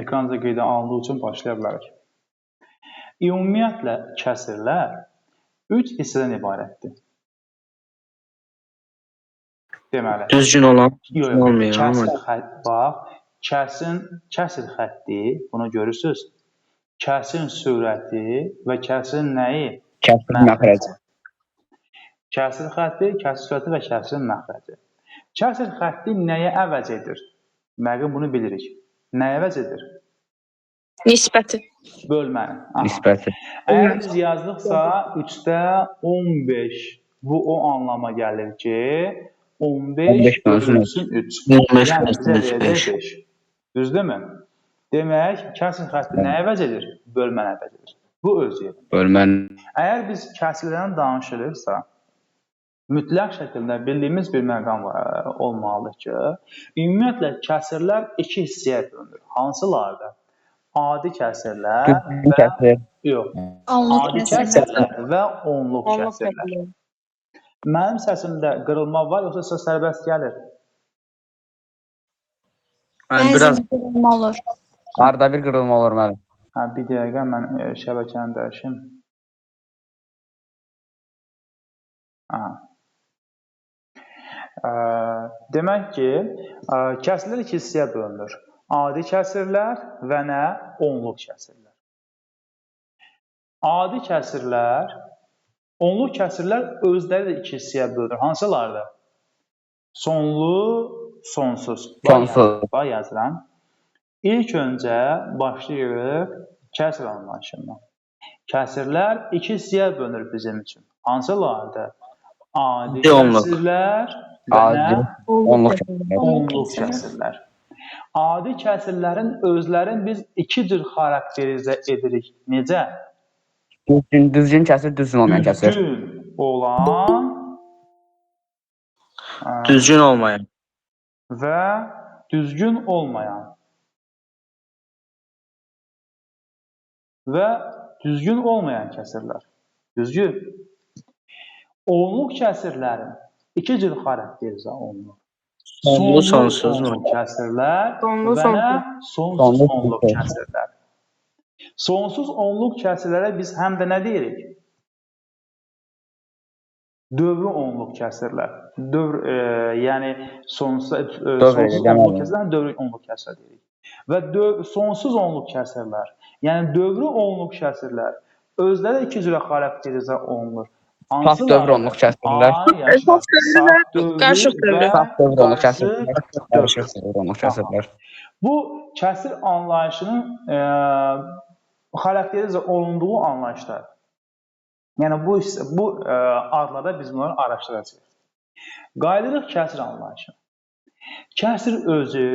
Ekranca qeydə alındığı üçün başlaya bilərik. Ümumiyyətlə, kəsirlər 3 hissədən ibarətdir. Deməli, Düzgün olan, düzgün olmayan. kəsir xətt, bax, kəsir xətti, bunu görürsünüz. Kəsirin sürəti və kəsirin nəyi? Kəsir məxrəci. Kəsir xətti, kəsir sürəti və kəsirin məxrəci. Kəsir xətti nəyə əvəz edir? Məqam bunu bilirik. Nəyə əvəz edir? Nisbəti. Bölməni. Nisbəti. Əgər biz yazdıqsa 3-də 15 bu o anlama gəlir ki 15 bölünsün 3. Yəni bizə verəcək 5. Düzdürmü? Demək, kəsir xətti nəyə əvəz edir? Bölməni əvəz edir. Bu öz yerində. Bölməni. Əgər biz kəsirlərdən danışırıqsa, mütləq şəkildə bildiyimiz bir məqam olmalıdır ki, ümumiyyətlə kəsirlər iki hissəyə bölünür. Hansılardır? Adi kəsirlər və onluq kəsirlər. Mənim səsimdə qırılma var, yoxsa səs sərbəst gəlir? Bəzən qırılma olur. Arada bir qırılma olur mənim. Bir dəqiqə, mən şəbəkəni dəyişim. Demək ki, kəsirlər iki hissəyə bölünür. Adi kəsirlər və nə? Onluq kəsirlər. Adi kəsirlər, onluq kəsirlər özləri də iki hissəyə bölünür. Hansılardır? Sonlu, sonsuz. Bax yazıram. İlk öncə başlayırıq kəsir anlayışından. Kəsirlər iki hissəyə bölünür bizim üçün. Hansılardır? Adi kəsirlər və nə? Onluq kəsirlər. Adi kəsirlərin özlərini biz iki cür xarakterizə edirik. Necə? Düzgün kəsir, düzgün olmayan kəsir. Düzgün olan, düzgün olmayan və düzgün olmayan. Və düzgün olmayan kəsirlər. Düzgün. Onluq kəsirlərin iki cür xarakterizə olunur. Sonlu, sonsuz kəsirlər və nə? Sonsuz onluq kəsirlər. Sonsuz onluq kəsirlərə biz həm də nə deyirik? Dövrü onluq kəsirlər. Yəni sonsuz onluq kəsirlər, dövrü onluq kəsirlər deyirik. Və sonsuz onluq kəsirlər, yəni dövrü onluq kəsirlər özləri iki cürə xarakterizə olunur. Saf dövr onluq kəsirlər. Qarışıq onluq kəsirlər. Bu kəsir anlayışının xarakterizə olunduğu anlayışlar. Yəni bu adlarda biz bunları araşdıracağıq. Qayıdırıq kəsir anlayışına. Kəsir özü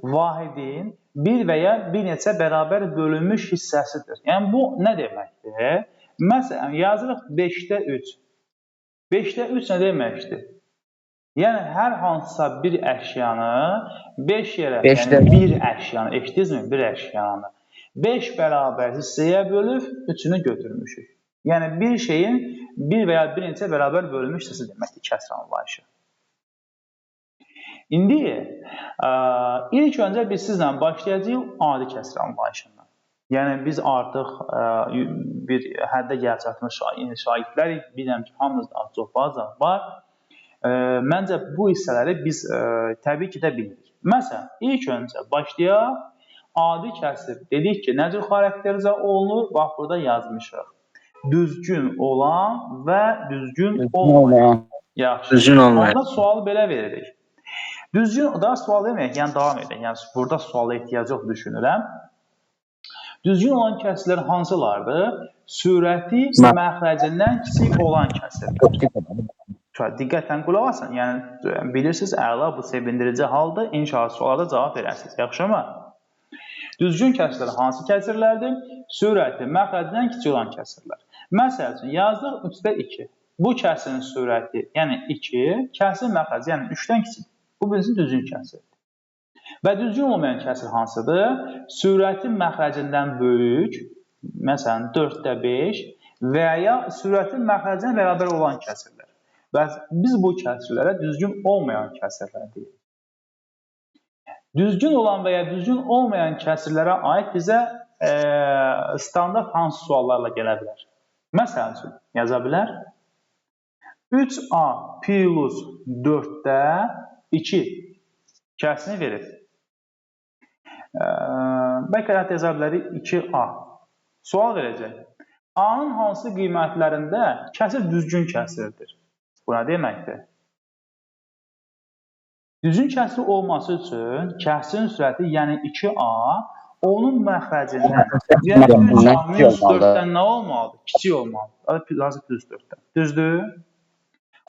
vahidin bir və ya bir neçə bərabər bölünmüş hissəsidir. Yəni bu nə deməkdir? Məsələn, yazırıq 5-də 3. 5-də 3 nə deməkdir? Yəni, hər hansısa bir əşyanı 5 yerə, yəni bir əşyanı, eşitdinizmi? Bir əşyanı 5 bərabər hissəyə bölüb 3-ünü götürmüşük. Yəni, bir şeyin bir və ya bir neçə bərabər bölünmüş hissəsi deməkdir kəsir anlayışı. İndi, ilk öncə biz sizlə başlayacağıq adi kəsir anlayışından. Yəni, biz artıq bir həddə gəl çatmış şagirdlərik, bilirəm ki, hamımızda az çox bazen var. Məncə, bu hissələri biz təbii ki də bilirik. Məsələn, ilk öncə başlayaq, adi kəsir dedik ki, nə cür xarakterizə olunur? Bax, burada yazmışıq. Düzgün olan və düzgün olmayan. Yaxşı. Düzgün olmayan. Onda sualı belə veririk. Düzgün, daha sual deməyək, yəni davam edək. Yəni, burada suala ehtiyac yox düşünürəm. Düzgün olan kəsirlər hansılardır? Sürəti məxrəcindən kiçik olan kəsirlər. Diqqətlə qulaq asın. Yəni, bilirsiniz, əla, bu sevindirici haldır. İnşallah sualada cavab verərsiniz. Yaxşı mı? Düzgün kəsirlər hansı kəsirlərdir? Sürəti məxrəcindən kiçik olan kəsirlər. Məsəl üçün, yazdıq 3-də 2. Bu kəsirin sürəti, yəni 2, kəsir məxrəci, yəni 3-dən kiçik. Bu birisi düzgün kəsirdir. Və düzgün olmayan kəsir hansıdır? Sürəti məxrəcindən böyük, məsələn 4-də 5 və ya sürəti məxrəcindən bərabər olan kəsirlər. Və biz bu kəsirlərə düzgün olmayan kəsirlər deyirik. Düzgün olan və ya düzgün olmayan kəsirlərə aid bizə standart hansı suallarla gələ bilər? Məsəl üçün, yaza bilər. 3A plus 4-də 2 kəsini verir. Bəlkə də yaza bilərik 2A. Sual verəcək. A-nın hansı qiymətlərində kəsir düzgün kəsirdir? Bu nə deməkdir? Düzgün kəsir olması üçün kəsirin sürəti, yəni 2A, onun məxrəcindən, yəni 3A minus 4-dən nə olmalıdır? Kiçik olmalıdır. Lazım plus 4-dən. Düzdür?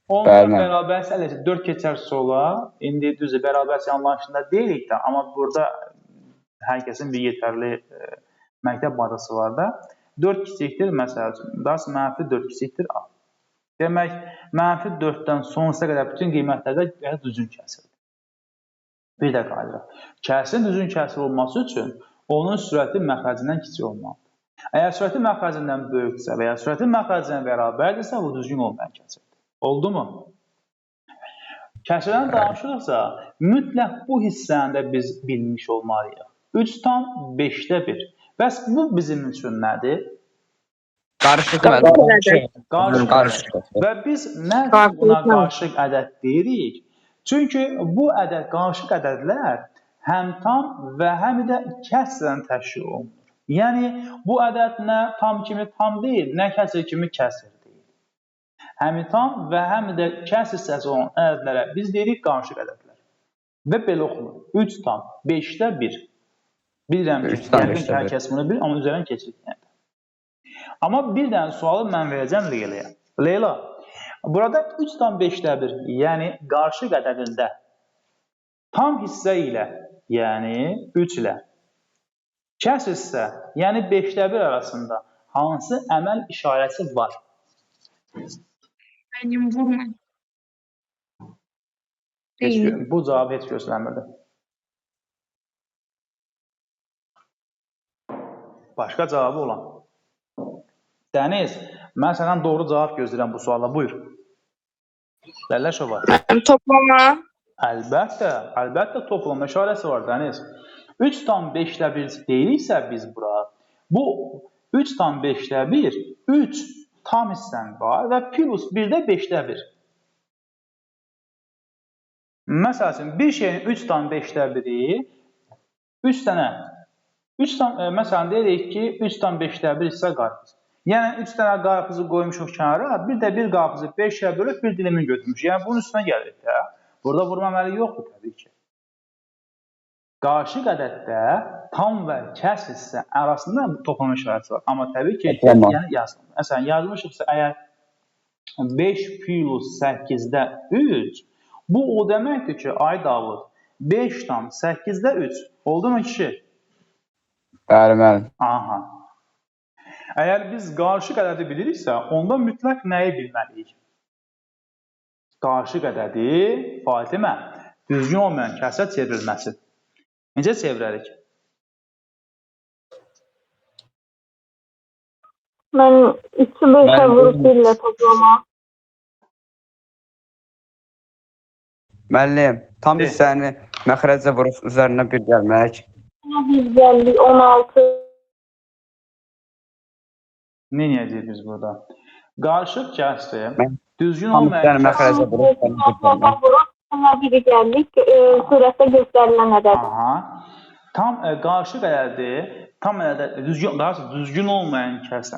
Onlar bərabərsə, 4 keçər sola. İndi düzdür, bərabərsə anlayışında deyilik də, amma burada hər kəsin bir yetərli məktəb bazası var da. 4 kiçikdir, məsəl üçün, daha sonra mənfi 4 kiçikdir A. Demək, mənfi 4-dən sonrasına qədər bütün qiymətlərdə düzgün kəsirdir. Bir də qayıdırıq. Kəsirin düzgün kəsir olması üçün onun sürəti məxrəcindən kiçik olmalıdır. Əgər sürəti məxrəcindən böyüksə və ya sürəti məxrəcindən bərabərdirsə, bu düzgün olmayan kəsirdir. Oldu mu? Kəsirdən danışırıqsa, mütləq bu hissəni də biz bilmiş olmalıyıq. 3/5-də 1. Bəs bu bizim üçün nədir? Qarışıq. Və biz nə üçün buna qarışıq ədəd deyirik? Çünki bu ədəd, qarışıq ədədlər həm tam və həm də kəsrən təşkil olunur. Yəni, bu ədəd nə tam kimi tam deyil, nə kəsr kimi kəsr deyil. Həm tam və həm də kəsr hissəsi olan ədədlərə biz deyirik qarışıq ədədlər. Və belə oxunur. 3/5-də 1. Bilirəm ki, yəqin ki, hər kəs bunu bilir, amma üzərdən keçirik. Amma bir dənə sualı mən verəcəm Leyla'ya. Leyla, burada 3/5-də 1, yəni qarışıq ədədində tam hissə ilə, yəni 3 ilə, kəsr hissə, yəni 5-də 1 arasında hansı əməl işarəsi var? Mənim vurma. Bu cavabı heç göstərmirdi. Başqa cavabı olan. Dəniz, mən səndən doğru cavab gözləyirəm bu suala. Buyur. Ləlləşova. Toplama. Əlbəttə toplama işarəsi var, Dəniz. 3/5-də 1 deyiriksə biz bura, bu 3/5-də 1, 3 tam hissən var və plus 1-də 5-də 1. Məsəl üçün, bir şeyin 3/5-də 1-i 3 dənə, məsələn, deyirik ki, 3/5-də 1 hissə qarpız. Yəni, 3 dənə qarpızı qoymuşuq kənara, bir də bir qarpızı 5-ə bölüb bir dilimini götürmüşük. Yəni, bunun üstünə gəlirik də. Burada vurma əməli yoxdur, təbii ki. Qarışıq ədəddə tam və kəsr hissə arasında toplama işarəsi var. Amma təbii ki, yəni yazılır. Məsələn, yazmışıqsa, əgər 5 plus 8-də 3, bu o deməkdir ki, ay Davud, 5/8-də 3. Oldu mu kişi? Bəli. Aha. Əgər biz qarışıq ədədi biliriksə, onda mütləq nəyi bilməliyik? Qarışıq ədədi, Fatimə, düzgün olmayan kəsrə çevrilməsi. Necə çevirərik? Mən 2-5-ə vurub 1 ilə toplama. Müəllim, tam hissəni məxrəcə vurub üzərinə 1 gəlmək. 150, 16. Nə edəcəyik biz burada? Qarışıq kəsri, düzgün olmayan kəsri. Məxrəcə vurub, Ona biri gəldik, surətdə göstərilən ədəd. Tam qarışıq ədədi, tam ədəd, düzgün olmayan kəsri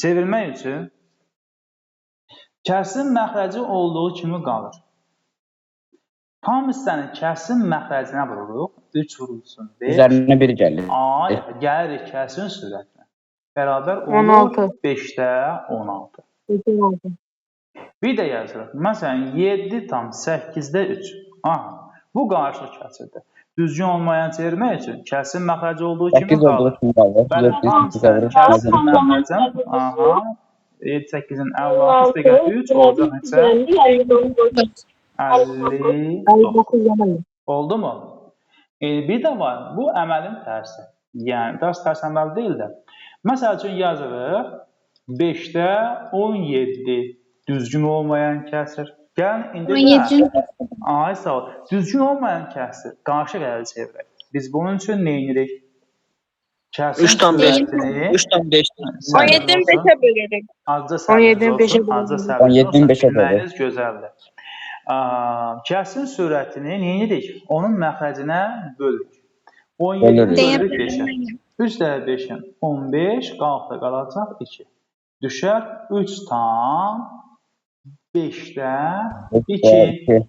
çevirmək üçün kəsrin məxrəci olduğu kimi qalır. Tam hissəni kəsrin məxrəcinə vururuq, 3 vurulsun. Üzərinə 1 gəlir. Gəlirik kəsrin sürətinə. Bərabər olur 5-də 16. Bir də yazırıq. Məsələn, 7/8-də 3. Bu qarışıq kəsirdir. Düzgün olmayan çevirmək üçün kəsrin məxrəci olduğu kimi qalır. Bəli, tam hissəni kəsrin məxrəcəm. 7-8-in 56-3 olacaq neçə? 59. Oldu mu? Bir də var, bu əməlin tərsi. Yəni, tərs əməl deyil də. Məsəl üçün yazırıq, 5-də 17 düzgün olmayan kəsir. Gəlin indi də 17-ci. ay sağ ol. Düzgün olmayan kəsir qarşı qərarı çevirək. Biz bunun üçün nə edirik? Kəsin 3,5. sürətini 3,5. səbirli 17-ni olsun. 5-ə bölürük. Azca səbirli 17-ni olsun. 5-ə bölürük. Azca səbirli 17-ni olsun. 5-ə bölürük. Bilməyiniz gözəldir. Kəsin sürətini nə edirik? Onun məxrəcinə bölürük. 17-ni Bölürük. bölürük 5-ə. 3 dəfə 5-in 15, qalxda qalacaq 2. Düşər 3 tam 5-də 2.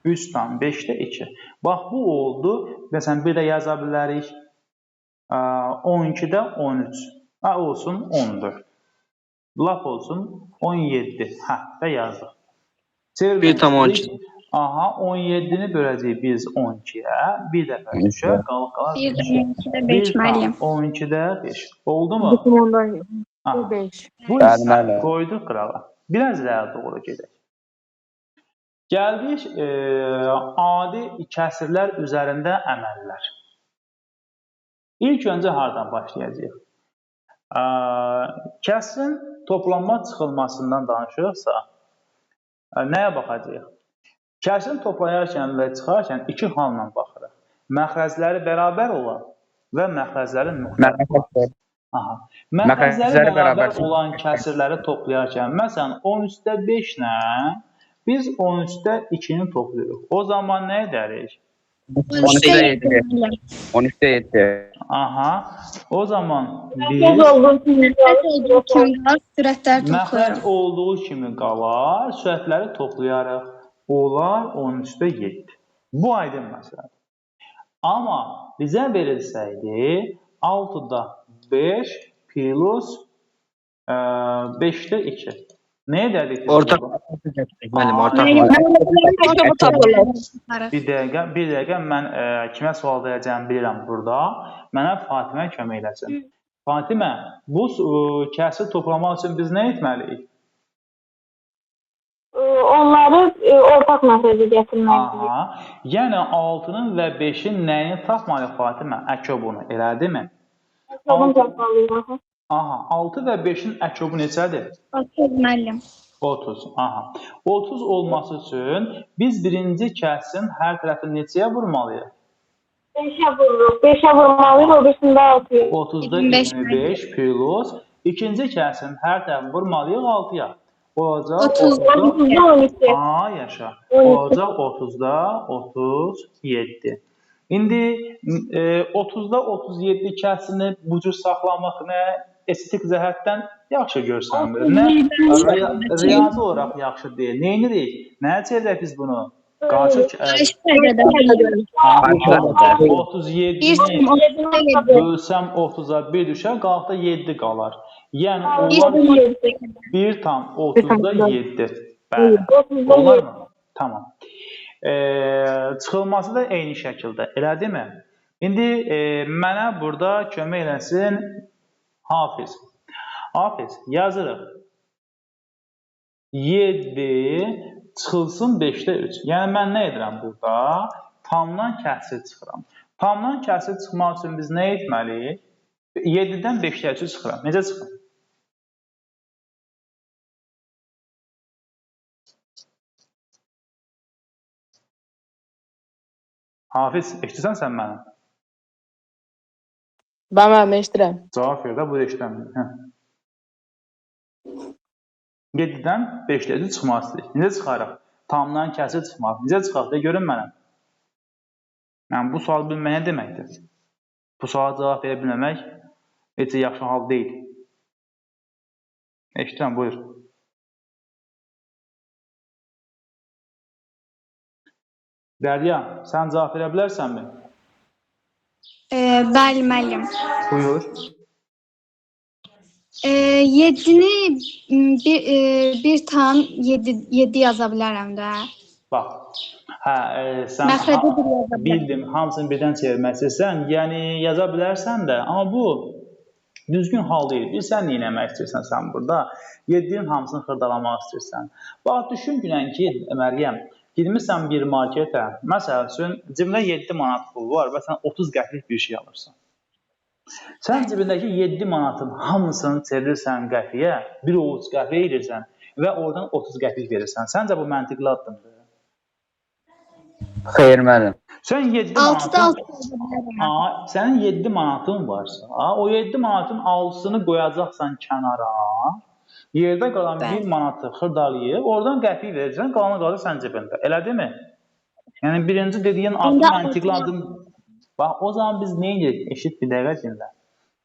3 tam 5-də 2. Bax, bu oldu. Məsələn, bir də yaza bilərik. 12-də 13. Olsun 14. Lap olsun 17. Və yazdıq. Bir tam 12. Aha, 17-ni böləcəyik biz 12-yə. Bir dəfə düşər, qalaq. 1 də 12-də 5 müəllim. 12-də 5. Oldu mu? Bütün ondan Aha. 5. Bu Bəli, isə bəli. qoyduq qırağa. Biraz irəli doğru gedək. Gəldik adi kəsirlər üzərində əməllər. İlk öncə hardan başlayacağıq? Kəsrin toplanma çıxılmasından danışırıqsa, nəyə baxacağıq? Kəsrin toplayarkən və çıxarkən iki halla baxırıq. Məxrəcləri bərabər olan və məxrəcləri müxtəlif. Məxrəcləri bərabər olan kəsirləri toplayarkən, məsələn, 13-də 5 nə? Biz 13-də 2-ni toplayırıq. O zaman nə edərik? 13'də 7. 13'də 7. Aha. O zaman biz Sürətləri məxrəc toplayırıq. olduğu kimi qalar, sürətləri toplayarıq. Onlar 13-də 7. Bu aydın məsələdir. Amma bizə verilsəydi 6-da 5 plus 5-də 2. Nə edərdik? Ortaq müəllim, ortaq. Bir dəqiqə mən kimə sual verəcəyimi bilirəm burada. Mənə Fatimə kömək eləsin. Fatimə, bu kəsir toplamaq üçün biz nə etməliyik? Onları ortaq məxrəcə gətirməliyik. Aha. Yəni 6-nın və 5-in nəyini tapmalıyıq Fatimə? Əkobunu, elədirmi? Əkobunu tapmalıyıq. Aha, 6 və 5-in əkobu neçədir? 30 müəllim. 30. Aha. 30 olması üçün biz birinci kəsin hər tərəfini neçəyə vurmalıyıq? 5-ə vururuq. 5-ə vurmalıyıq, o birisində 6-ya. 30-da 25 plus ikinci kəsin hər tərəfini vurmalıyıq 6-ya. Olacaq 30-da 12. Aa, yaşa. Olacaq 30-da 37. İndi 30-da 37 kəsini bu cür saxlamaq nə estetik cəhətdən yaxşı görsənmir. Nə riyazi olaraq yaxşı deyil. Nə edirik? Nəyə çevirək biz bunu? Qarşı 37-ni bölsəm 30-a 1 düşər, qalxda 7 qalar. Yəni onlar 1 tam 30-da 7. Bəli. Olar mı? Tamam. Çıxılması da eyni şəkildə. Elədir mi? İndi mənə burada kömək eləsin Hafiz. Hafiz, yazırıq. 7 çıxılsın 5-də 3. Yəni mən nə edirəm burada? Tamdan kəsir çıxıram. Tamdan kəsir çıxmaq üçün biz nə etməliyik? 7-dən 5-də 3 çıxıram. Necə çıxıram? Hafiz, eşitirsən sən məni? Mən eşidirəm. Cavab ver də, bu eşitəmir. 7-dən 5-də 3 çıxmaq istəyir. Necə çıxarıq? Tamdan kəsir çıxmaq. Necə çıxarıq? De, görün mənə. Yəni, bu sual bilmək nə deməkdir? Bu suala cavab verə bilməmək heç yaxşı hal deyil. Eşitirəm, buyur. Dərya, sən cavab verə bilərsənmi? Bəli müəllim. Buyur. 7-ni 1 tam 7 yaza bilərəm də. Bax. Sən Məxrəcə bir yaza bilərəm. bildim, hamısını birdən çevirmək istəyirsən. Yəni yaza bilərsən də, amma bu düzgün hal deyil. Bilsən nə etmək istəyirsən sən burada? 7-nin hamısını xırdalamaq istəyirsən. Bax, düşün günən ki, Məryəm, girmirsən bir marketə, məsəl üçün, cibində 7 manat pul var və sən 30 qəpik bir şey alırsan. Sən cibindəki 7 manatın hamısını çevirirsən qəpiyə, bir ovuc qəpiyə edirsən. və oradan 30 qəpik verirsən. Səncə bu məntiqli addımdır? Xeyr müəllim. Sən 7 6'da manatın 6 yaza bilərəm. sənin 7 manatın varsa, o 7 manatın 6'sını qoyacaqsan kənara. Yerdə qalan Bəli. 1 manatı xırdalayıb, oradan qəpik verirsən, qalanı qalır sənin cibində. Elə deyilmi? Yəni birinci dediyin addım Onda məntiqli altı addım. Bax, o zaman biz nə edirik? Eşit bir dəqiqə dinlə.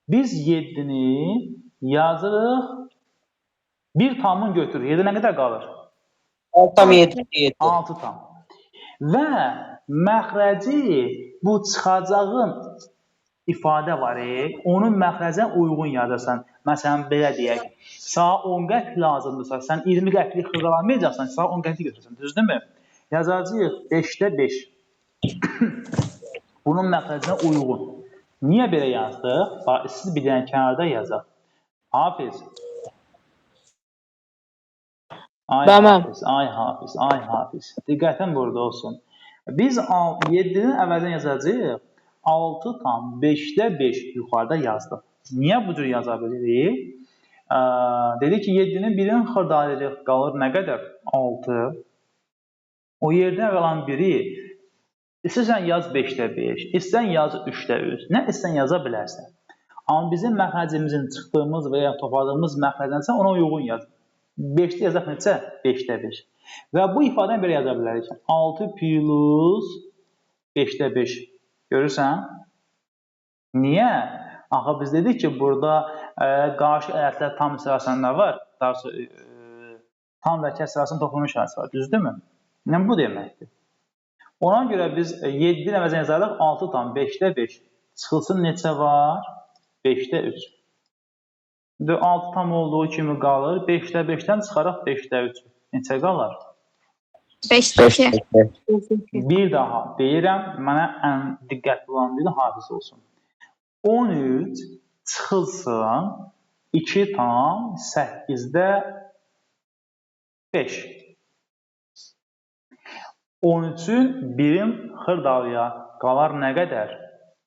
Biz 7-ni yazırıq. 1 tamın götür. 7 nə qədər qalır? 6,7. 6 tam. Və məxrəci bu çıxacağın ifadə var, onun məxrəcə uyğun yazırsan. Məsələn, belə deyək, sağa 10 qəpik lazımdırsa, sən 20 qəpiklik xırdalamayacaqsan, sağa 10 qəpik götürürsən, düzdürmü? Yazacağıq 5-də 5. Bunun məxrəcinə uyğun. Niyə belə yazdıq? Bax, siz bir dənə kənarda yazaq. Hafiz. Ay Hafiz, ay Hafiz, ay Hafiz. Diqqətin burada olsun. Biz 7-nin əvəzinə yazacağıq. 6 tam 5-də 5 yuxarıda yazdıq. Niyə bu cür yaza bilirik? Dedik ki, 7-nin birini xırdalayırıq, qalır nə qədər? 6. O yerdən qalan biri, istəsən yaz 5-də 5, istəsən yaz 3-də 3, nə istəsən yaza bilərsən. Amma bizim məxrəcimizin çıxdığımız və ya topladığımız məxrəcdən ona uyğun yaz. 5-də yazaq necə? 5-də 5. Və bu ifadəni belə yaza bilərik. 6 plus 5-də 5. Görürsən? Niyə? Axı biz dedik ki, burada qarşı əyətlər tam sırasında var. Tam və kəsr sırasının toplanmış hissəsi var. Düzdürmü? Yəni bu deməkdir. Ona görə biz 7-nin əvəzinə yazarıq 6 tam 5-də 5. Çıxılsın neçə var? 5-də 3. 6 tam olduğu kimi qalır. 5-də 5-dən çıxaraq 5-də 3. Neçə qalır? 5'də 2. Bir daha deyirəm, mənə ən diqqətli olan biri Hafiz olsun. 13 çıxılsın 2 tam 8-də 5. 13-ün birim xırdalaya qalar nə qədər?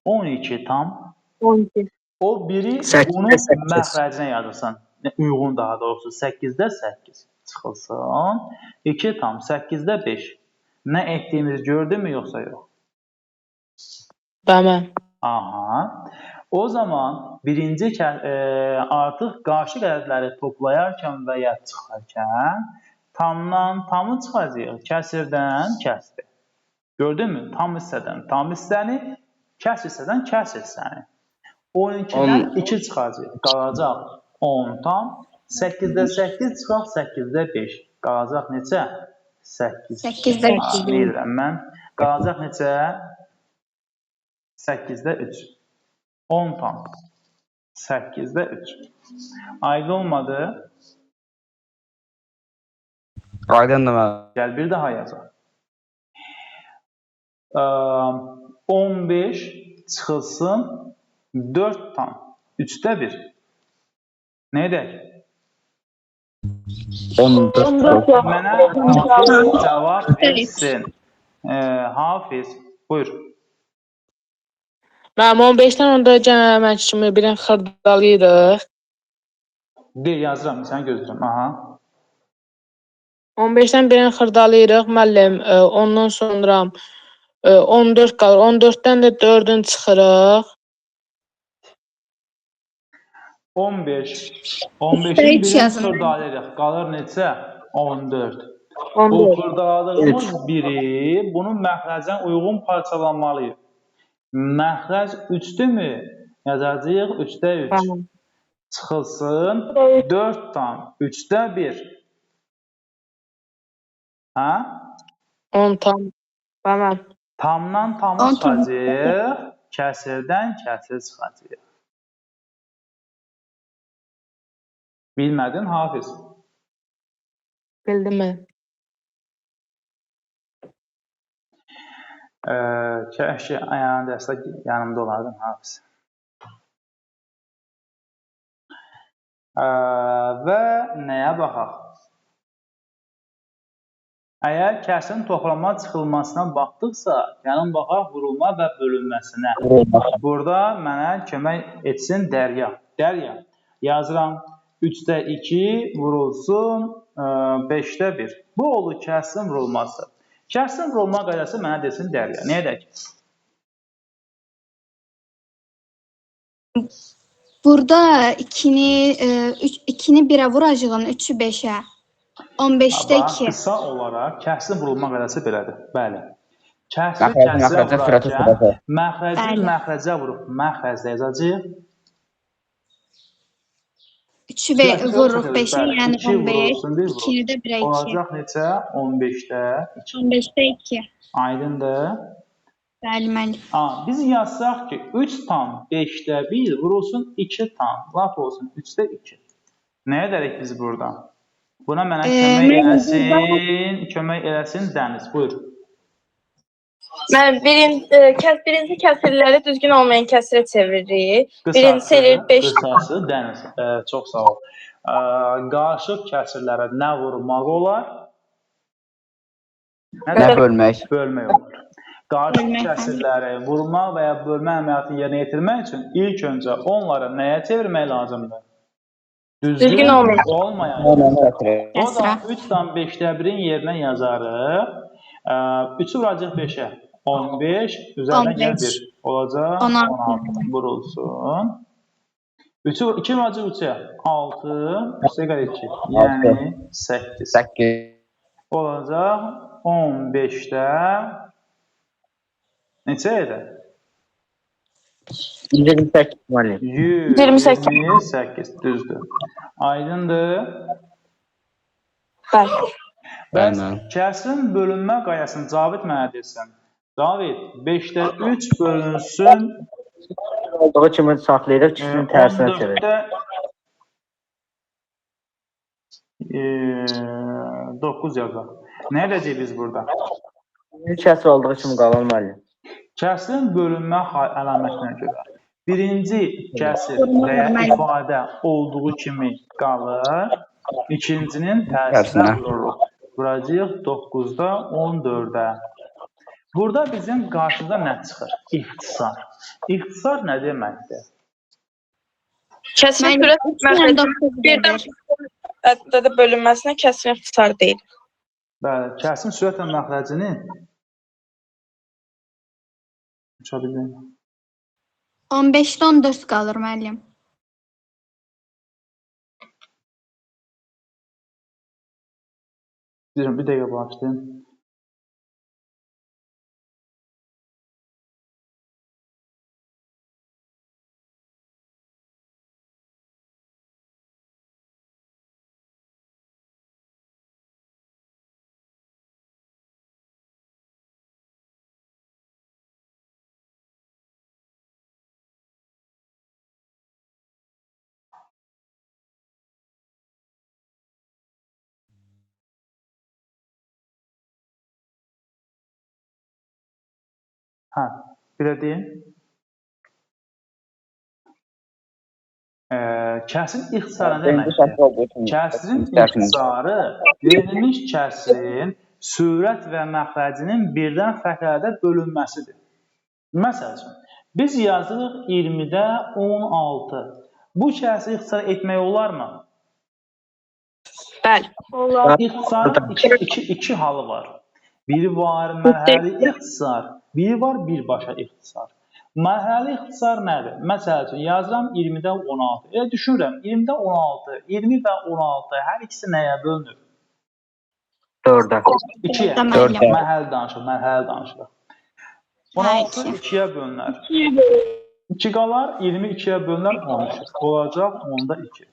12 tam 12. o biri 8-də bunun 8. məxrəcinə yazırsan. Uyğun daha doğrusu 8-də 8 çıxılsın. 2 tam 8-də 5. Nə etdiyimizi gördünmü yoxsa yox? Tamam. Aha. O zaman birinci artıq qarşı ədədləri toplayarkən və ya çıxarkən tamdan tamı çıxacaq, kəsirdən kəsri. Gördünmü? Tam hissədən tam hissəni, kəsr hissədən kəsr hissəni. 12-dən 2 çıxacaq, qalacaq 10 tam. 8-də 8 çıxaq, 8-də 5. Qalacaq neçə? 8. 8'də 2. Bilirəm mən. Qalacaq neçə? 8-də 3. 10 tam. 8-də 3. Aydın olmadı. Aydındır müəllim. Gəl bir daha yazaq. 15 çıxılsın 4 tam. 3'də 1. Nə edək? 14. Mənə cavab etsin. Hafiz, buyur. Mənim 15-dən onda cəmləmək kimi birini xırdalayırıq. Deyir, yazıram, səni gözləyirəm. Aha. 15-dən birini xırdalayırıq müəllim. Ondan sonra 14 qalır. 14-dən də 4-ün çıxırıq. 15. Üstə 15'in üç birini yazın. xırdalayırıq. Qalır neçə? 14. Bu 14. xırdaladığımız biri bunun məxrəcdən uyğun parçalanmalıyıq. Məxrəc 3'dürmü? Yazacağıq 3'də 3. Tamam. Çıxılsın 4 tam 3'də 1. Hə? 10 tam. Tamam. Tamdan tamı 10 tam. çıxacaq, kəsirdən kəsir çıxacaq. Bilmədin, Hafiz? Bildim mən. Kəşki ayağın dəstə yanımda olardın, Hafiz. Və nəyə baxaq? Əgər kəsirin toplama çıxılmasına baxdıqsa, gəlin baxaq vurulma və bölünməsinə. Burada mənə kömək etsin Dərya. Dərya, yazıram 3'də 2 vurulsun 5-də 1. Bu oldu kəsrin vurulması. Kəsrin vurulma qaydası mənə desin Dərya. Nə edək? Burada 2-ni 1-ə vuracağın, 3-ü 5-ə. 15-də 2. Qısa olaraq kəsrin vurulma qaydası belədir. Bəli. Kəsri Məxrəci, kəsrə məxrəcə, sürətə, vurarkən sürətə. məxrəci Bəli. məxrəcə vurub məxrəcdə yazacağıq. 3-ü vururuq 5-ə, yəni 15. 2-ni də 1-ə 2. Olacaq neçə? 15-də 2. 15-də 2. Aydındır. Bəli, müəllim. Biz yazsaq ki, 3 tam 5-də 1 vurulsun 2 tam. Lap olsun 3-də 2. Nə edərik biz burada? Buna mənə kömək eləsin Dəniz. Buyur. Mən birinci kəsrləri düzgün olmayan kəsrə çeviririk. Birincisi eləyir 5. Qısası Dəniz. Çox sağ ol. Qarışıq kəsirlərə nə vurmaq olar? Nə bölmək? Bölmək olur. Qarışıq kəsirləri vurmaq və ya bölmə əməliyyatını yerinə yetirmək üçün ilk öncə onları nəyə çevirmək lazımdır? Düzgün olmayan. O da 3/5-də 1-in yerinə yazarıq. 3-ü vuracaq 5-ə. 15, üzərinə gəl 1. Olacaq 16 vurulsun. 2 vuracaq 3-ə. 6, üstə gəl 2. Yəni 8. Olacaq 15-də neçə edir? 128 müəllim. 128. Düzdür. Aydındır. Bəli. Bəs kəsrin bölünmə qayasını Cavid mənə desin. Cavid, 5-də 3 bölünsün. Olduğu kimi saxlayırıq, ikisinin tərsinə çeviririk. 14-də 9 yazaq. Nə edəcəyik biz burada? Kəsr olduğu kimi qalan müəllim. Kəsrin bölünmə əlamətinə görə birinci kəsir və ya ifadə olduğu kimi qalır, ikincinin tərsinə vururuq. Vuracaq 9-da 14-də. Burada bizim qarşımıza nə çıxır? İxtisar. İxtisar nə deməkdir? Kəsrin birdən ədədə bölünməsinə kəsrin ixtisar deyilir. Bəli, kəsrin sürətlə məxrəcini 15-də 14 qalır müəllim. Deyirəm, bir dəqiqə başlayayım. Belə deyim. Kəsrin ixtisarı nə deməkdir? Kəsrin ixtisarı verilmiş kəsrin sürət və məxrəcinin birdən fərqlərdə bölünməsidir. Məsəl üçün, biz yazırıq 20-də 16. Bu kəsri ixtisar etmək olarmı? Bəli. İxtisarın iki halı var. Biri var mərhələli ixtisar, biri var birbaşa ixtisar. Mərhələli ixtisar nədir? Məsəl üçün, yazıram 20-də 16. Elə düşünürəm, 20-də 16, 20 və 16 hər ikisi nəyə bölünür? 4-ə. 2-yə. Mərhəli danışırıq. 16 2-yə bölünər. 2 qalar, 20 2-yə bölünər 13. Olacaq 10-da 2.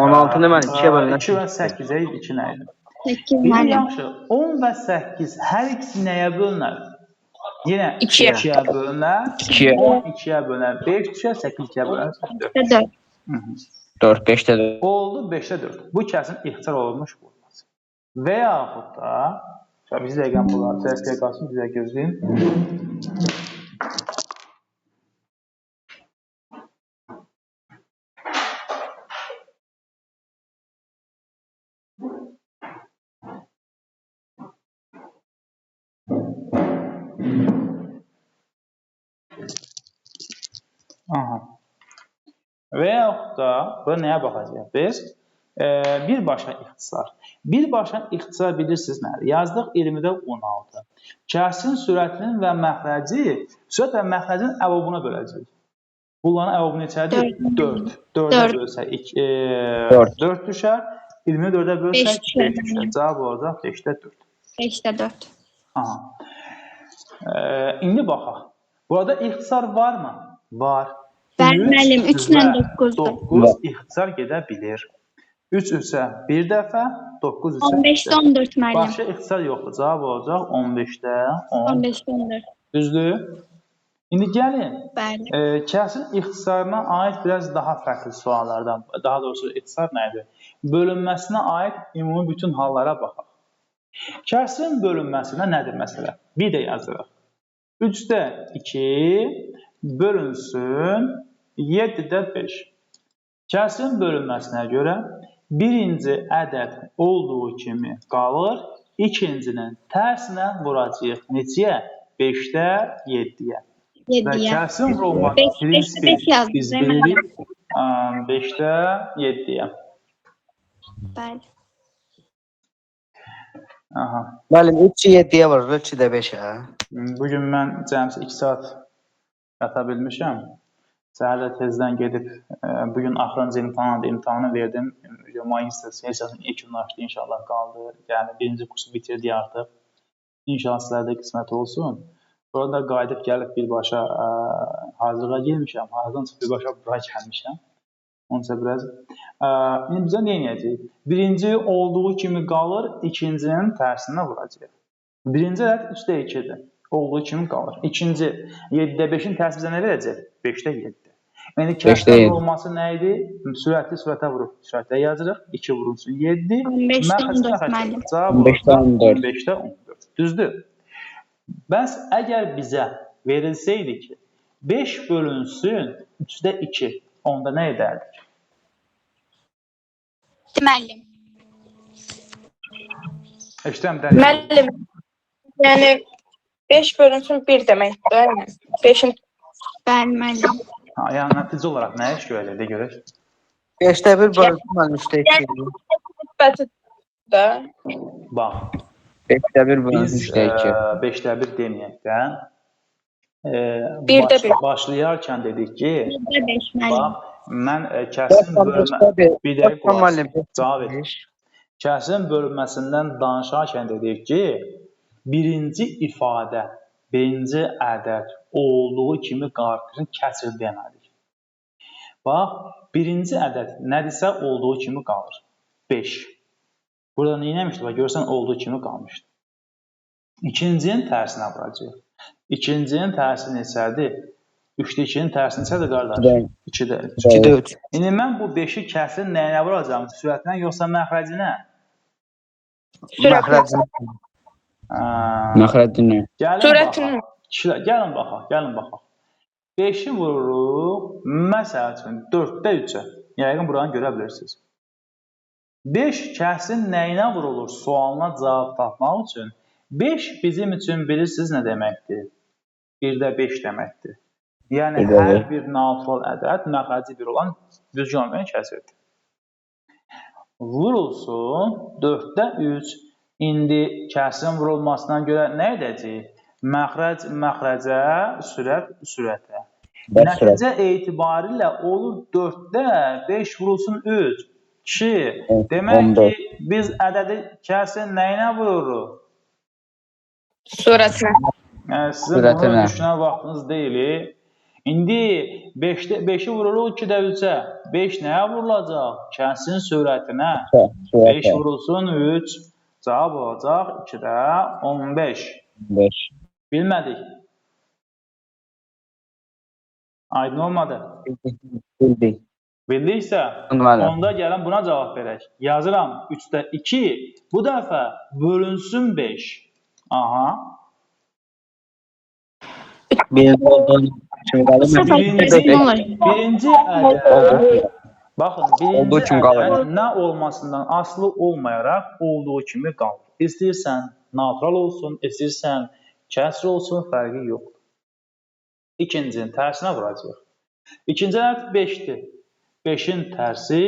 16-nı mən 2-yə bölünər. 2 və 8-ə 2 nə idi? 8 Bir müəllim. yaxşı, 10 və 8 hər ikisi nəyə bölünər? Yenə 2-yə. 2-yə bölünər, 10 2-yə bölünər, 5 2-yə, 8 2-yə bölünər. 4, 5-də 4. Oldu 5-də 4. Bu kəsin ixtisar olunmuş forması. Və yaxud da, biz dəqiqən bunları səsliyə qalsın, bizə gözləyin. Və yaxud da, burada nəyə baxacaq biz? Birbaşa ixtisar. Birbaşa ixtisar bilirsiniz nədir? Yazdıq 20-də 16. Kəsrin sürətinin və məxrəci, sürət və məxrəcin əvabına böləcəyik. Bunların əvabı neçədir? 4. 4-ə bölsək 4 düşər. 20-də 4-ə bölsək 5 düşər. Cavab olacaq 5-də 4. 5-də 4. Aha. İndi baxaq. Burada ixtisar varmı? Var. Bəli, müəllim, 3 ilə 9-dur. 9 ixtisar gedə bilir. 3 3-ə bir dəfə, 9 3-ə 15-də 14 müəllim. başqa ixtisar yoxdur. Cavab olacaq 15-də 10. 15-də 14. Düzdür? İndi gəlin, Bəli. kəsrin ixtisarına aid biraz daha fərqli suallardan, daha doğrusu ixtisar nə idi? Bölünməsinə aid ümumi bütün hallara baxaq. Kəsrin bölünməsinə nədir məsələ? Bir də yazırıq. 3-də 2 bölünsün 7-də 5. Kəsrin bölünməsinə görə birinci ədəd olduğu kimi qalır, ikincinin tərsinə vuracağıq. Neçəyə? 5-də 7-yə. Və 7-yə. kəsrin vurulmaq 5-də 5 yazdım, biz değil mi? bilirik 5-də 7-yə. Bəli. Aha. Müəllim 3-ü 7-yə vurur, 3-ü də 5-ə. Bugün mən cəmsi 2 saat yata bilmişəm. Səhər də tezdən gedib, bugün axırıncı imtahanı verdim. Magistr sessiyasının ilk günü açdı, inşallah qaldı. Yəni, birinci kursu bitirdik artıq. İnşallah sizlərdə qismət olsun. Sonra da qayıdıb gəlib birbaşa hazırlığa gelmişəm. Hazırdan çıxıb birbaşa bura gəlmişəm. Onun isə biraz. İndi bizə nə edəcəyik? Birinci olduğu kimi qalır, ikincinin tərsinə vuracaq. Birinci ədəd 3-də 2-dir. Olduğu kimi qalır. İkinci 7-də 5-in tərsi bizə nə verəcək? 5-də 7. Yəni kəsrin vurulması nə idi? Sürətli sürətə vurub. Sürətlə yazırıq. 2 vurulsun 7. 15-də 14 müəllim. Cavab 15-də 14. 15-də 14. Düzdür? Bəs əgər bizə verilsəydi ki, 5 bölünsün 3-də 2, onda nə edərdik? Müəllim. Eşitəm dəqiq. Müəllim, yəni 5 bölünsün 1 deməkdir, yəni 5-in Bəli, müəllim. Yəni nəticə olaraq nə iş görəcək görək? 5-də 1 bölünsün, müəllim 3-də 2. nisbətidir də. Bax, 5-də 1 biz bölünsün 3-də 2. 5-də 1 deməyək də. 1-də 1. Başlayarkən dedik ki, 1-də 5 müəllim. bax, mən kəsrin bir dəqiq cavab et. et. Kəsrin bölünməsindən danışarkən dedik ki, birinci ifadə, birinci ədəd olduğu kimi qarşısını kəsr demədik. Bax, birinci ədəd nədirsə olduğu kimi qalır. 5. Burada nə etmişdik? Bax, görürsən olduğu kimi qalmışdı. İkincinin tərsinə vuracaq. İkincinin tərsi neçədir? 3-də 2-nin tərsi neçədir qardaş? 2-də 3. 2-də 3. İndi mən bu 5-i kəsrin nəyinə vuracağım? Sürətinə yoxsa məxrəcinə? Məxrəcin. Məxrəcini. Sürətini. Gəlin baxaq. 5-i vururuq, məsəl üçün 4-də 3-ə. Yəqin buranı görə bilirsiniz. 5 kəsrin nəyinə vurulur sualına cavab tapmaq üçün 5 bizim üçün bilirsiniz nə deməkdir? 1-də 5 deməkdir. Yəni hər bir natural ədəd məxrəci 1 olan düzgün olmayan kəsrdir. Vurulsun 4-də 3. İndi kəsrin vurulmasına görə nə edəcəyik? Məxrəc məxrəcə, sürət sürətə. Nəticə etibarilə olur 4-də 5 vurulsun 3. 2. Demək ki, biz ədədi kəsrin nəyinə vururuq? Sürətinə. Sizin bunu düşünən vaxtınız deyil. İndi 5-i vururuq 2-də 3-ə. 5 nəyə vurulacaq? Kəsrin sürətinə. 5 vurulsun 3. Cavab olacaq 2-də 15. 5. Bilmədik. Aydın olmadı. Bildik. Bildiksə, onda gəlin buna cavab verək. Yazıram 3-də 2. Bu dəfə bölünsün 5. Aha. Birinci ədəd, baxın, birinci ədəd nə olmasından asılı olmayaraq olduğu kimi qalır. İstəyirsən natural olsun, istəyirsən kəsr olsun, fərqi yoxdur. İkincinin tərsinə vuracaq. İkinci ədəd 5-dir. 5-in tərsi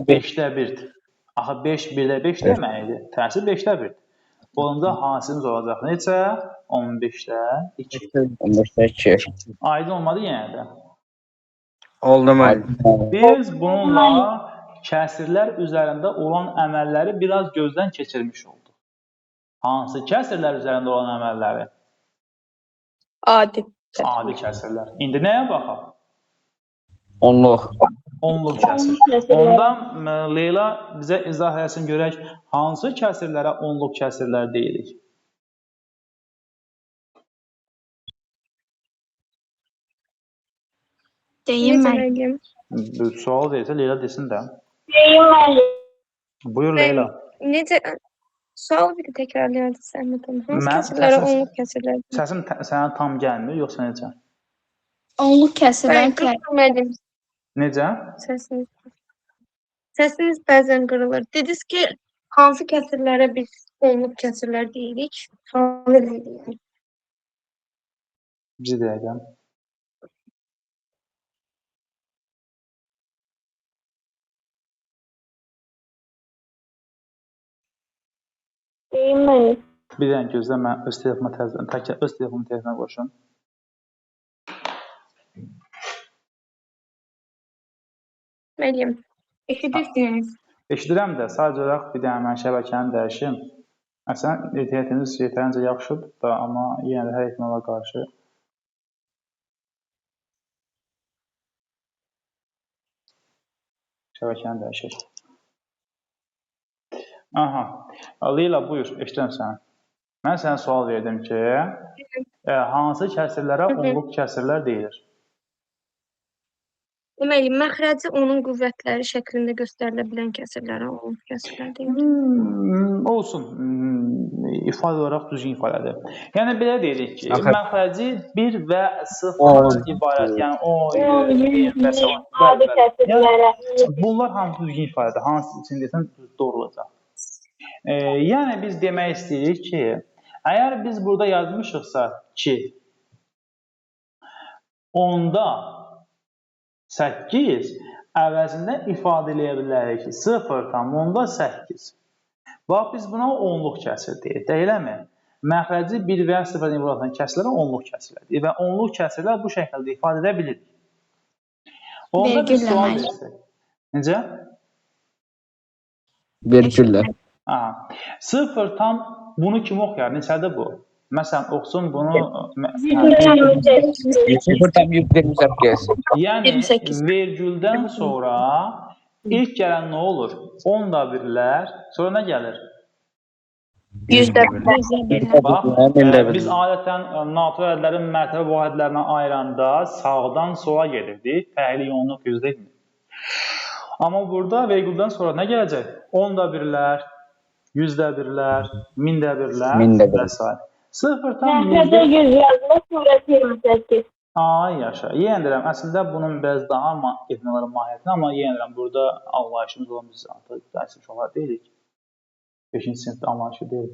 5-də 1-dir. Axı 5 1-də 5 deməkdir. Tərsi 5-də 1-dir. Onda hansımız olacaq necə? 15-də 2. 15-də 2. Aydın olmadı yenə də. Oldu müəllim. Biz bununla kəsrlər üzərində olan əməlləri biraz gözdən keçirmiş olduq. Hansı kəsrlər üzərində olan əməlləri? Adi. Adi kəsrlər. İndi nəyə baxaq? Onluq. Onluq kəsr. Ondan Leyla bizə izah etsin görək hansı kəsrlərə onluq kəsrlər deyirik? Deyim Necə müəllim. müəllim? Sual deyilsə Leyla desin də. Deyim müəllim. Buyur Leyla. Necə sual bir də təkrarlayarsan Əhməd? Hansı Mən kəsrlərə səsim- onluq kəsirlər? Səsim sənə tam gəlmir yoxsa necə? Onluq kəsrlər Müəllim, Necə? səsiniz bəzən qırılır. Dediniz ki, hansı kəsirlərə biz onluq kəsirlər deyirik? Sual eləyirik. Bir dəqiqə. Deyim müəllim. Bir dənə gözlə mən öz telefonuma təkrar öz telefonumu telefona qoşum. Müəllim, eşidirsiniz? Eşidirəm də, sadəcə olaraq bir dənə mən şəbəkəni dəyişim. Əslən, internetiniz yetərincə yaxşıdır da, amma yenə də hər ehtimala qarşı şəbəkəni dəyişir. Aha. Leyla, buyur, eşidirəm səni. Mən sənə sual verdim ki, hansı kəsirlərə onluq kəsirlər deyilir? Deməli, məxrəci onun qüvvətləri şəklində göstərilə bilən kəsirlərə onluq kəsirlər deyilir. Olsun, ifadə olaraq düzgün ifadədir. Yəni, belə deyirik ki, məxrəci 1 və 0-dan ibarət. Yəni, o, və s. Adi kəsirlərə. Bunlar hamısı düzgün ifadədir. Hansı için desən, doğru olacaq. Yəni, biz demək istəyirik ki, əgər biz burada yazmışıqsa ki, onda 8 əvəzində ifadə eləyə bilərik ki, 0,8. Bax, biz buna onluq kəsir deyirik, deyiləmi? Məxrəci 1 və 0-dan ibarət olan kəsirlərə onluq kəsirlər deyir və onluq kəsirlər bu şəkildə ifadə edə bilirik. Onda bir sual versək. Necə? Vergüllə. 0 tam bunu kim oxuyar? Neçədir bu? Məsələn, oxusun bunu... 0,128. Yəni, vergüldən sonra ilk gələn nə olur? 10 da birlər, sonra nə gəlir? 100%. Bax, biz adətən NATO ədlərin mərtəbə vahidlərinə ayıranda sağdan sola gelirdik, fəili yoğunluq yüzdə. Amma burada vergüldən sonra nə gələcək? 10 da birlər, 100 də birlər, 1000 də birlər və s. 0,100. Məxrəcə 100 yazılır, surəti 28. Ay yaşa. Yenə deyirəm, əslində bunun biraz daha etmələri mahiyyətini, amma yenə deyirəm, burada anlayışımız olan biz artıq dərsi uşaqlar deyilik. 5-ci sinifdə anlayışı deyil.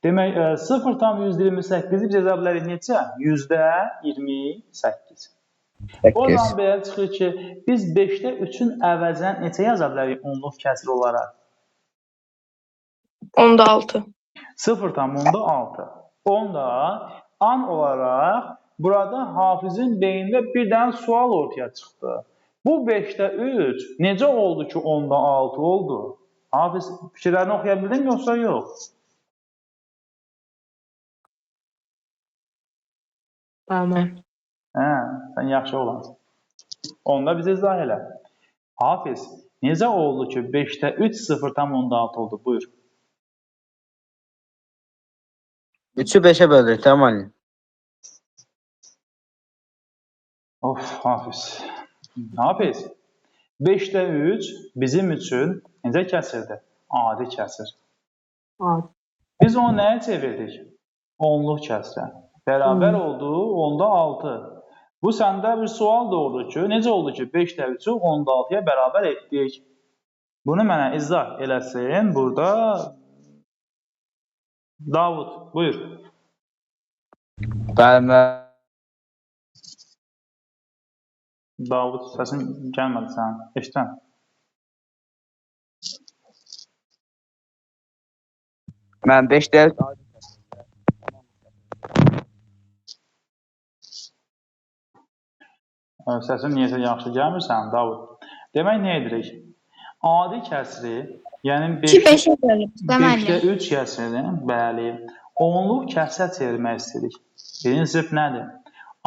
Demək, 0,128-i biz yaza bilərik neçə? %28. O zaman belə çıxır ki, biz 5-də 3-ün əvəzinə neçə yaza bilərik onluq kəsir olaraq? 10-da 6. 0,6. Onda an olaraq burada Hafizin beynində bir dənə sual ortaya çıxdı. Bu 5-də 3 necə oldu ki 10-da 6 oldu? Hafiz fikirlərini oxuya bildin yoxsa yox? Tamam. Sən yaxşı olansın. Onda bizə izah elə. Hafiz, necə oldu ki 5-də 3 0,6 oldu? Buyur. 3-ü 5-ə bölürük, tamam müəllim. Of, Hafiz. Hafiz, 5-də 3 bizim üçün necə kəsirdir? Adi kəsir. Biz onu nəyə çevirdik? Onluq kəsirə. Bərabər oldu, 10-da 6. Bu səndə bir sual doğurdu ki, necə oldu ki 5-də 3-ü 10-da 6-ya bərabər etdik? Bunu mənə izah eləsin. Burada Davud, buyur. Bəli, Davud, səsin gəlmədi sənin. Eşitəm. Mən 5-də Səsin niyəsə yaxşı gəlmir sənin, Davud. Demək, nə edirik? Adi kəsri, yəni 2 5-ə bölüb də 5-də müəllim. 3 kəsrini, bəli, onluq kəsrə çevirmək istəyirik. Prinsip nədir?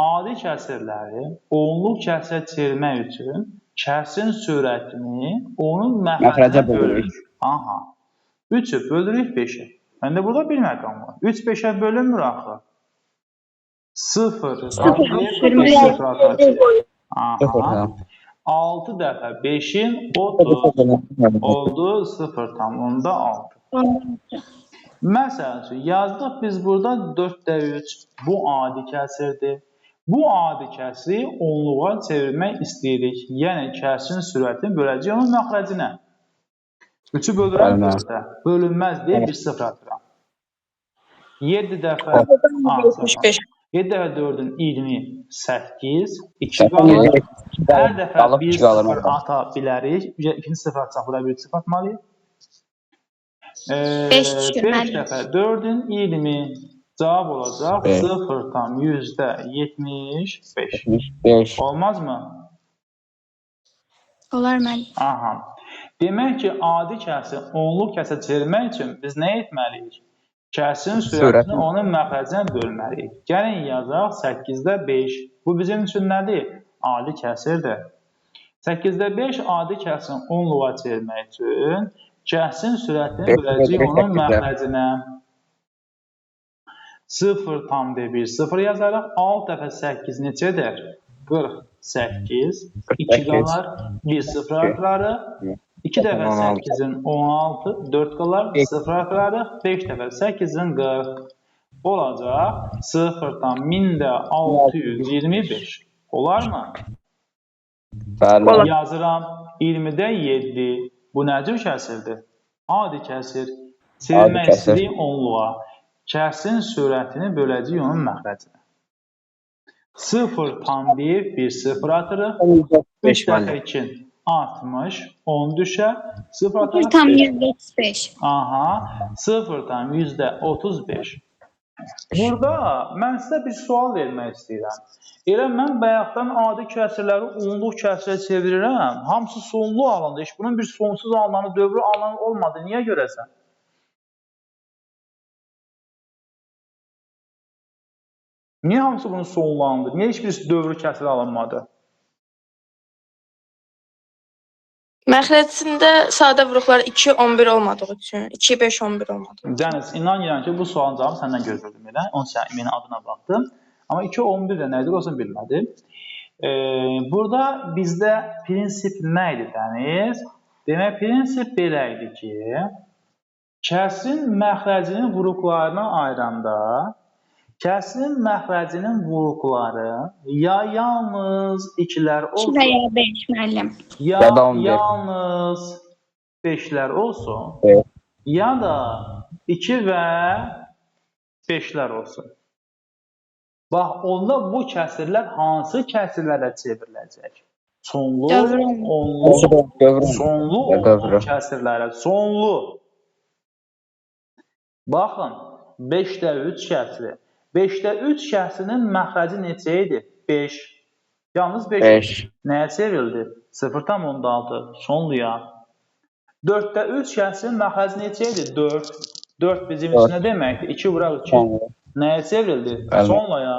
Adi kəsirləri onluq kəsrə çevirmək üçün kəsrin sürətini onun məxrəcinə bölürük. Aha. 3-ü bölürük 5-ə. Məndə burada bir məqam var. 3 5-ə bölünmür axı. 0 0 atacaq. Aha. 6 dəfə 5-in 30 oldu 0,6. Məsələn üçün, yazdıq biz burada 4-də 3. Bu adi kəsirdir. Bu adi kəsri onluğa çevirmək istəyirik. Yəni, kəsrin sürətini böləcək onun məxrəcinə. 3-ü bölürəm 4-də. Bölünməz deyə bir 0 atıram. 7 dəfə 7 dəfə 4-ün 28, 2 qalır. Hər dəfə bir 0 ata bilərik. İkinci 0 atacaq, burada bir 0 atmalıyıq. 5 dəfə 4-ün 20 cavab olacaq 0,75. Olmazmı? Olar müəllim. Aha. Demək ki, adi kəsri onluq kəsə çevirmək üçün biz nə etməliyik? Kəsrin sürətini onun məxrəcinə bölməliyik. Gəlin yazaq 8-də 5. Bu bizim üçün nədir? Adi kəsirdir. 8-də 5 adi kəsrin onluğa çevirmək üçün kəsrin sürətini böləcək onun məxrəcinə. 0,1 0 yazaraq 6 dəfə 8 neçədir? 48. 2 qalar. 1 0 atılarıq. 2 dəfə 8-in 16. 4 qalar. 0 atılarıq. 5 dəfə 8-in 40. Olacaq 0,1625. Olarmı? Yazıram 20-də 7. Bu nə cür kəsirdir? Adi kəsir. Çevirmək istəyirik onluğa. Kəsrin sürətini böləcək onun məxrəcinə. 0,1 bir 0 atırıq. 3 dəfə 2 60, 10 düşər. 0 atırıq 0,35. Aha, 0,35. Burada mən sizə bir sual vermək istəyirəm. Elə mən bayaqdan adi kəsirləri onluq kəsirə çevirirəm. Hamısı sonlu alındı. Heç bunun bir sonsuz alınanı, dövrü alınanı olmadı. Niyə görəsən? Niyə hamısı bunun sonlandı? Niyə heç bir dövrü kəsir alınmadı? Məxrəcində sadə vuruqlar 2 11 olmadığı üçün, 2 5 11 olmadığı üçün. Dəniz, inanıram ki, bu sualın cavabı səndən gözlədim elə. Onun sənin adına baxdım. Amma 2 11 də nədir, olsun bilmədim. Burada bizdə prinsip nə idi Dəniz? Demək, prinsip belə idi ki, kəsrin məxrəcinin vuruqlarına ayıranda kəsrin məxrəcinin vuruqları ya yalnız 2-lər 2 olsun, və ya 5 müəllim. ya yalnız 5-lər olsun, ya da 2 və 5-lər olsun. Bax, onda bu kəsirlər hansı kəsirlərə çevriləcək? Sonlu, onlu kəsirlərə. Sonlu. Baxın, 5-də 3 kəsiri. 5-də 3 kəsirinin məxrəci neçə idi? 5. Yalnız 5. Nəyə çevrildi? 0,6. Sonluya. 4-də 3 kəsirin məxrəci neçə idi? 4. 4 bizim üçün nə deməkdir? 2 vuraq 2. Nəyə çevrildi? Sonluya.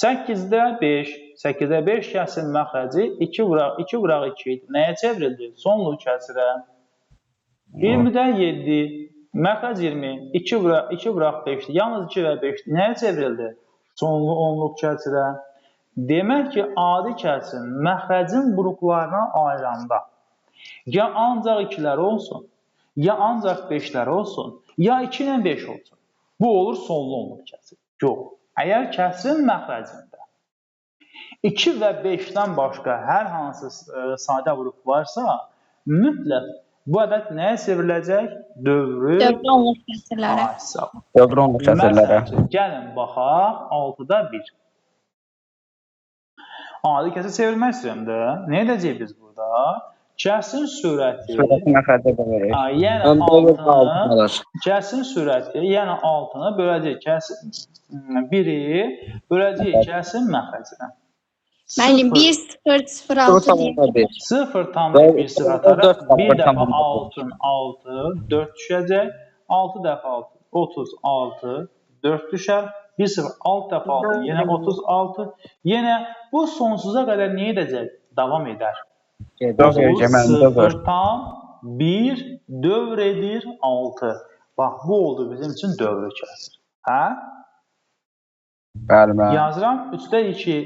8-də 5. 8-də 5 kəsirin məxrəci 2 vuraq 2 idi. Nəyə çevrildi? Sonlu kəsirə. 20-də 7. Məxrəc 20, 2 vuraq 5-dir. Yalnız 2 və 5-dir. Nəyə çevrildi? Sonlu onluq kəsirə. Demək ki, adi kəsirin məxrəcin vuruqlarına ayıranda ya ancaq 2-lər olsun, ya ancaq 5-lər olsun, ya 2 ilə 5 olsun. Bu olur sonlu onluq kəsir. Yox. Əgər kəsirin məxrəcində 2 və 5-dən başqa hər hansı sadə vuruq varsa, mütləq bu ədəd nəyə çevriləcək? Dövrü onluq kəsirlərə. Dövrü onluq kəsirlərə. Məsələn, gəlin baxaq 6-da 1. Adi kəsə çevirmək istəyirəm də. Nə edəcəyik biz burada? Kəsin sürəti, Sürəti məxrəcə də verir. yəni Ön dövr altı altını, alır. kəsin sürəti, yəni altını böləcəyik kəsin biri, böləcəyik kəsin məxrəcinə. Müəllim 1,006 deyək. 0,1 ataraq 1 dəfə 6'ın 6, 4 düşəcək. 6 dəfə 6, 36, 4 düşər. 1, 0, 6 dəfə 6, yenə 36. Yenə bu sonsuza qədər nə edəcək? Davam edər. Dövr, mən dövr. 0,1 dövr edir 6. Bax, bu oldu bizim üçün dövrü kəsir. Hə? Bəli, müəllim. Yazıram 3'də 2.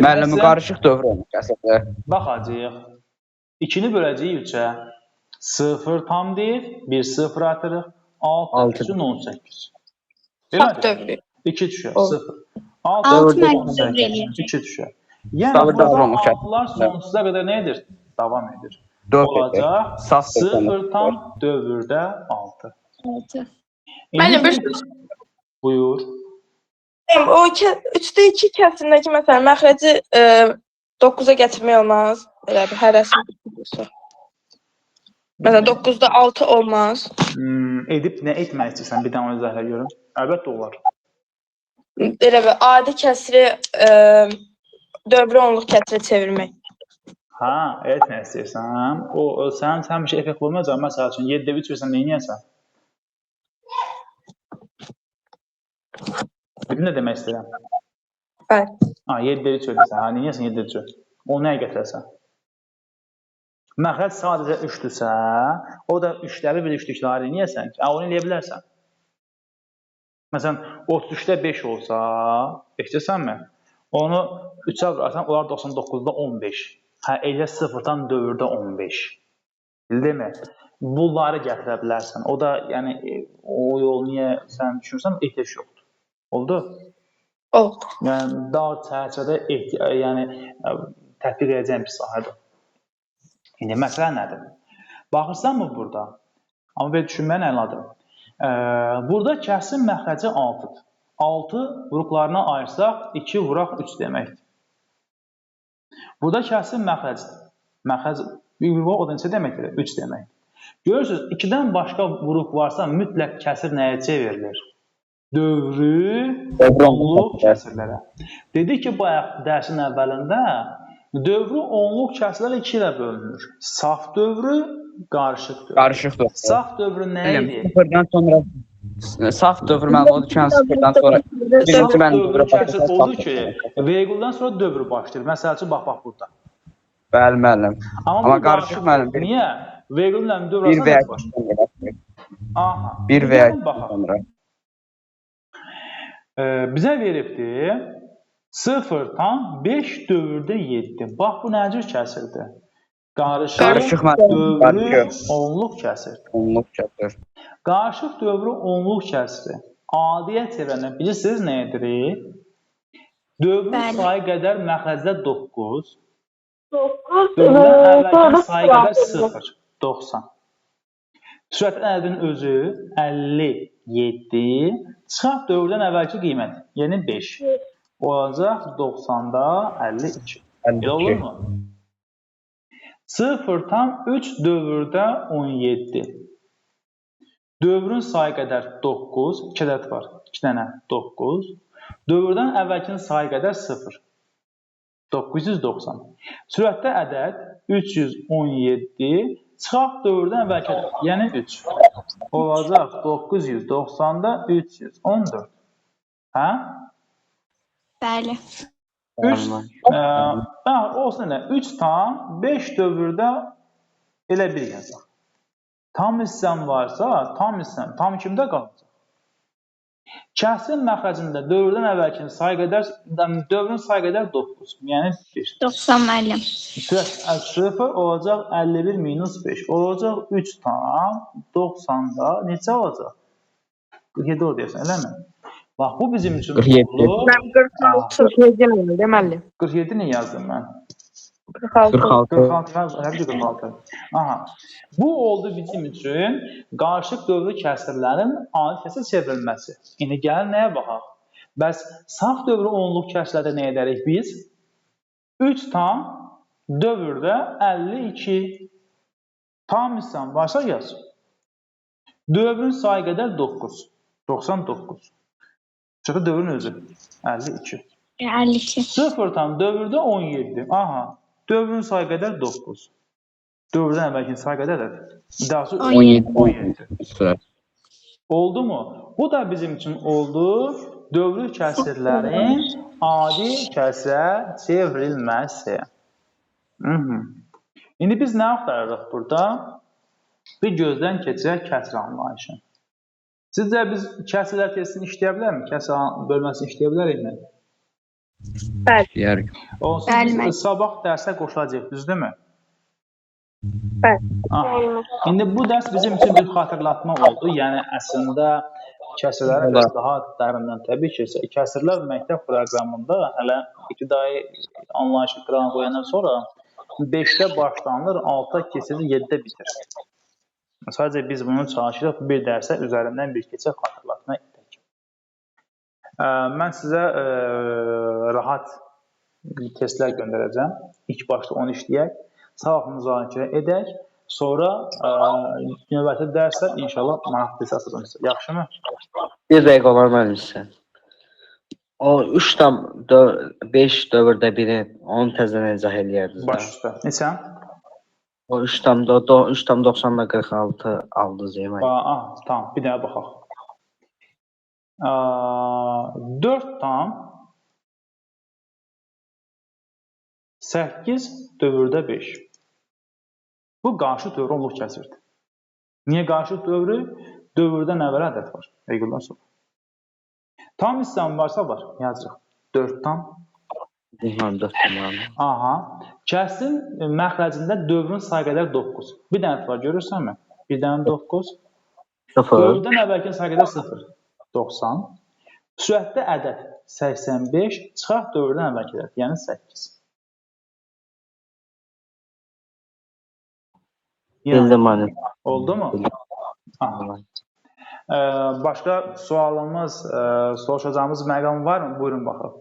Müəllim, qarışıq dövr olmuş kəsədə. Baxacağıq. 2'ni böləcəyik 3'ə. 0 tam deyil. 1 0 atırıq. 6 üçün 18. Saf dövrü. 2 düşər. O. 0. 6 6 müəllim dövr eləyəcək. 2 düşər. Yəni Dövr burada olmuş. 6'lar sonsuza qədər nə edir? Davam edir. Dövr Olacaq. Saf dövr. 0 tam dövrdə 6. 6. Müəllim, bir Buyur. o 3'də 2 kəsindəki məsələn məxrəci 9'a gətirmək olmaz. Elə bir hərəsi. Məsələn 9'da 6 olmaz. Edib nə etmək istəyirsən? Bir dənə izah görüm. Əlbəttə olar. Elə bir adi kəsiri dövrü onluq kəsirə çevirmək. Hə, etmək istəyirsən. O sənin həmişə effekt olmayacaq. Məsəl üçün 7'də 3 versən nə edəcəksən? Bildin nə demək istəyirəm? Bəli. Ha, 7'də 3 verirsən. Ha, nə edəcəksən 7'də 3? Onu nəyə gətirəsən? Məxrəc sadəcə 3-dürsə, o da 3'ləri bir 3'lükləri nə edəsən ki? Onu eləyə bilərsən. Məsələn, 33'də 5 olsa, eşidirsənmi? Onu 3'ə vurarsan, olar 99'da 15. Hə, elə 0'dan dövrdə 15. Bildinmi? Bunları gətirə bilərsən. O da, yəni, o yol niyə sən düşünürsən, ehtiyac yoxdur. Oldu? Oldu. Yəni, dar çərçivədə yəni, tətbiq edəcəyim bir sahədir. İndi məsələ nədir? Baxırsan mı burada? Amma belə düşünməyə əladır. Burada kəsin məxrəci 6'dır. 6 vuruqlarına ayırsaq 2 vuraq 3 deməkdir. Burada kəsin məxrəcidir. Məxrəc o da neçə deməkdir? 3 deməkdir. Görürsünüz, 2'dən başqa vuruq varsa mütləq kəsir nəyə çevrilir? Dövrü onluq kəsirlərə. Dedik ki, bayaq dərsin əvvəlində dövrü onluq kəsirlərlə 2 ilə bölünür. Saf dövrü, qarışıq dövrü. Qarışıq dövr. Saf dövrü nə idi? Sıfırdan sonra saf dövr mənim odur ki, sıfırdan sonra Saf dövrü kəsir odur ki, vergüldən sonra dövrü başlayır. Məsəl üçün, bax burada. Bəli, müəllim. Amma qarışıq müəllim. Niyə? Vergüllə dövr Bir və arasında ya başlayır. Aha. Bir və ya sonra. Bizə veribdir 0,5 dövrdə 7. Bax, bu nə cür kəsirdir? Qarışıq dövrü onluq kəsirdir. Onluq kəsir. Qarışıq dövrü onluq kəsiri. Adiyə çevirəndə bilirsiniz nə edirik? Dövrün sayı qədər məxrəcdə 9. 9 Dövrdən əvvəlki sayı qədər 0. 90. Sürətin ədədinin özü 57. Çıxaq dövrdən əvvəlki qiymət, yəni 5. Olacaq 90'da 52. Elə olur mu? 0,3 dövrdə 17. Dövrün sayı qədər 9. 2 ədəd var. 2 dənə 9. Dövrdən əvvəlkinin sayı qədər 0. 990. Sürətdə ədəd 317. Çıxaq dövrdən əvvəlki ədəd, yəni 3. Olacaq 990'da 314. Hə? Bəli. 3 olsun nə? 3 tam 5 dövrdə elə bir yazaq. Tam hissəm varsa, tam kimdə qalacaq? Kəsin məxrəcində dövrdən əvvəlkinin sayı qədər, dövrün sayı qədər 9, yəni 5. 90 müəllim. 0 olacaq 51 minus 5. Olacaq 3 tam 90'da neçə olacaq? 47 olacaq, eləmi? Bax, bu bizim üçün 47. Mən 46. 47 deməli. 47 nə yazdım mən? 46. 46. Aha. Bu oldu bizim üçün qarışıq dövrü kəsirlərin adi kəsə çevrilməsi. İndi gəlin nəyə baxaq? Bəs saf dövrü onluq kəsrlərdə nə edərik biz? 3 tam dövrdə 52. Tam hissəm varsa yaz. Dövrün sayı qədər 9. 99. Çıxı dövrün özü. 52. 52. 0 tam dövrdə 17. Aha. Dövrün sayı qədər 9. Dövrdən əvvəlkin sayı qədərdir? Daha sonra 17. 17. Sürət. Oldu mu? Bu da bizim üçün oldu. Dövrü kəsirlərin adi kəsrə çevrilməsi. İndi biz nə axtarırıq burada? Bir gözdən keçirək kəsr anlayışı. Sizcə biz kəsrlər testini işləyə bilərmi? Kəsr bölməsini işləyə bilərikmi? Deyərik. Onsuz biz sabah dərsə qoşulacaq, düzdürmü? Bəli. İndi bu dərs bizim üçün bir xatırlatma oldu. Yəni əslində kəsrləri biraz daha dərindən təbii ki, kəsrlər məktəb proqramında hələ ibtidai anlayışı qıran qoyandan sonra 5-də başlanır, 6-da keçirir, 7-də bitir. Sadəcə biz bunu çalışırıq bir dərsə üzərindən bir keçək xatırlatma edək. Mən sizə rahat testlər göndərəcəm. İlk başda onu işləyək. Sabah müzakirə edək. Sonra növbəti dərslər inşallah maraqlı əsaslanır. Yaxşımı? Bir dəqiqə olar mənim sizə. O 3,5 dövrdə biri onu təzədən izah eləyərdiniz. Baş üstə. Neçə? O 3,90-da 46 aldınız yemək. Tamam, bir daha baxaq. 4 tam 8 dövrdə 5. Bu qarşı dövrü onluq kəsirdir. Niyə qarşı dövrü? Dövrdən əvvəl ədəd var. Regular sonra. Tam hissəm varsa var. Yazırıq. 4 tam. 4 tam. Aha. Kəsrin məxrəcində dövrün sayı qədər 9. Bir dənə var, görürsənmi? Bir dənə 9. 0. Dövrdən əvvəlki sayı qədər 0. 90. Sürətdə ədəd 85. Çıxaq dövrdən əvvəlki ədəd, yəni 8. Bildim mənim. Oldu mu? Başqa sualımız, soruşacağımız məqam var mı? Buyurun baxaq.